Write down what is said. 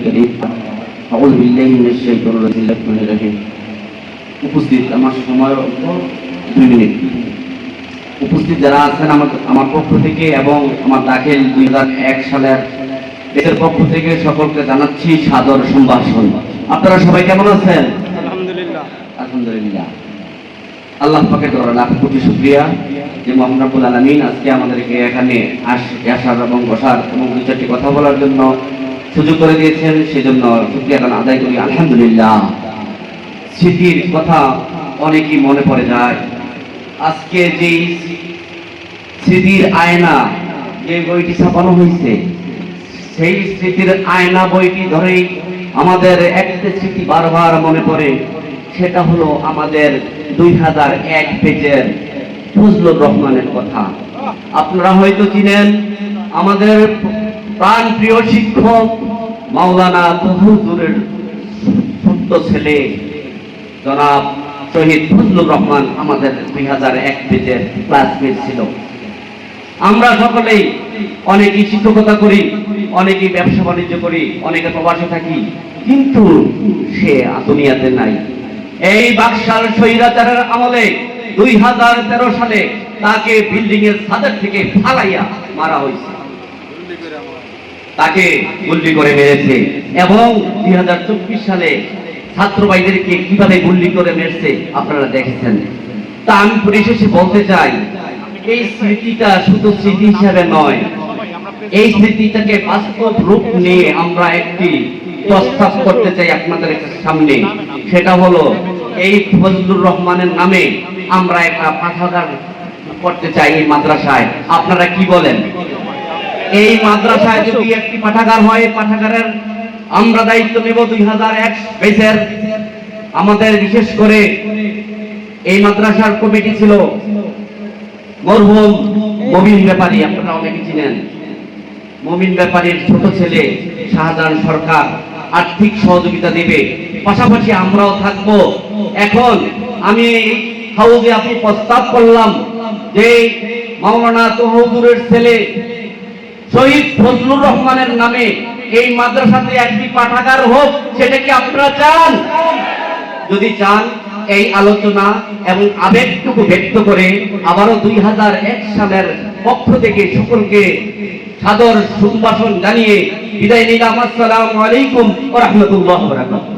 الكريم أعوذ بالله من الشيطان الرجيم উপস্থিত আমার সময় 2 মিনিট উপস্থিত যারা আছেন আমার পক্ষ থেকে এবং আমার দাখিল 2001 সালের এর পক্ষ থেকে সকলকে জানাচ্ছি সাদর সম্ভাষণ। আপনারা সবাই কেমন আছেন? আলহামদুলিল্লাহ। আলহামদুলিল্লাহ। আল্লাহ পাকের দরবারে লাখ কোটি শুকরিয়া যে মহান রব্বুল আলামিন আজকে আমাদেরকে এখানে আসার এবং বসার এবং 2-4টি কথা বলার জন্য সুযোগ করে দিয়েছেন, সেজন্য শুকরিয়া আদায় করি আলহামদুলিল্লাহ। স্মৃতির কথা অনেকই মনে পড়ে যায়। আজকে যে স্মৃতির আয়না যে বইটি ছাপানো হয়েছে, সেই স্মৃতির আয়না বইটি ধরেই আমাদের একটা স্মৃতি বারবার মনে পড়ে, সেটা হলো আমাদের 2001 পেজের ফজলুর রহমানের কথা। আপনারা হয়তো চিনেন আমাদের প্রাণ প্রিয় শিক্ষক মাওলানা হুজুরের ছোট্ট ছেলে জনাব শহীদ ফজলুর রহমান আমাদের 2001 পেজের ক্লাসমেট ছিল। আমরা সকলেই অনেকেই শিক্ষকতা করি, অনেকেই ব্যবসা বাণিজ্য করি, অনেকে প্রবাসে থাকি, কিন্তু সে দুনিয়াতে নাই। এই বাকশাল স্বৈরাচারের আমলে 2013 সালে তাকে বিল্ডিং এর ছাদের থেকে ফালাইয়া মারা হয়েছে, তাকে গুলি করে মেরেছে। এবং 2024 সালে ছাত্র ভাইদেরকে কিভাবে গুলি করে মেরেছে আপনারা দেখেছেন। তা আমি পরিশেষে বলতে চাই, এই স্মৃতিটা শুধু স্মৃতি হিসাবে নয়, এই স্মৃতিটাকে বাস্তব রূপ নিয়ে আমরা একটি প্রস্তাব করতে চাই আপনাদের সামনে। সেটা হলো এই ফজলুর রহমানের নামে আমরা একটা পাঠাগার করতে চাই এই মাদ্রাসায়। আপনারা কি বলেন? এই মাদ্রাসায় যদি একটি পাঠাগার হয়, পাঠাগারের আমরা দায়িত্ব নেব 2001 বেসের। আমাদের বিশেষ করে এই মাদ্রাসার কমিটি ছিল মরহুম মমিন ব্যাপারী, আপনারা অনেকে চিনেন। মমিন ব্যাপারীর ছোট ছেলে শাহজাহান সরকার আর্থিক সহযোগিতা দেবে, পাশাপাশি আমরাও থাকব। এখন আমি হাউজে আপনি প্রস্তাব করলাম যে মাওলানা হুজুরের ছেলে শহীদ ফজলুর রহমানের নামে এই মাদ্রাসাতে একটি পাঠাগার হোক, সেটা কি আপনারা চান? যদি চান এই আলোচনা এবং আবেগটুকু ব্যক্ত করে আবারও 2001 সালের পক্ষ থেকে সকলকে সাদর সম্ভাষণ জানিয়ে বিদায় নিলাম। আসসালামু আলাইকুম ওয়া রাহমাতুল্লাহি ওয়া বারাকাতুহু।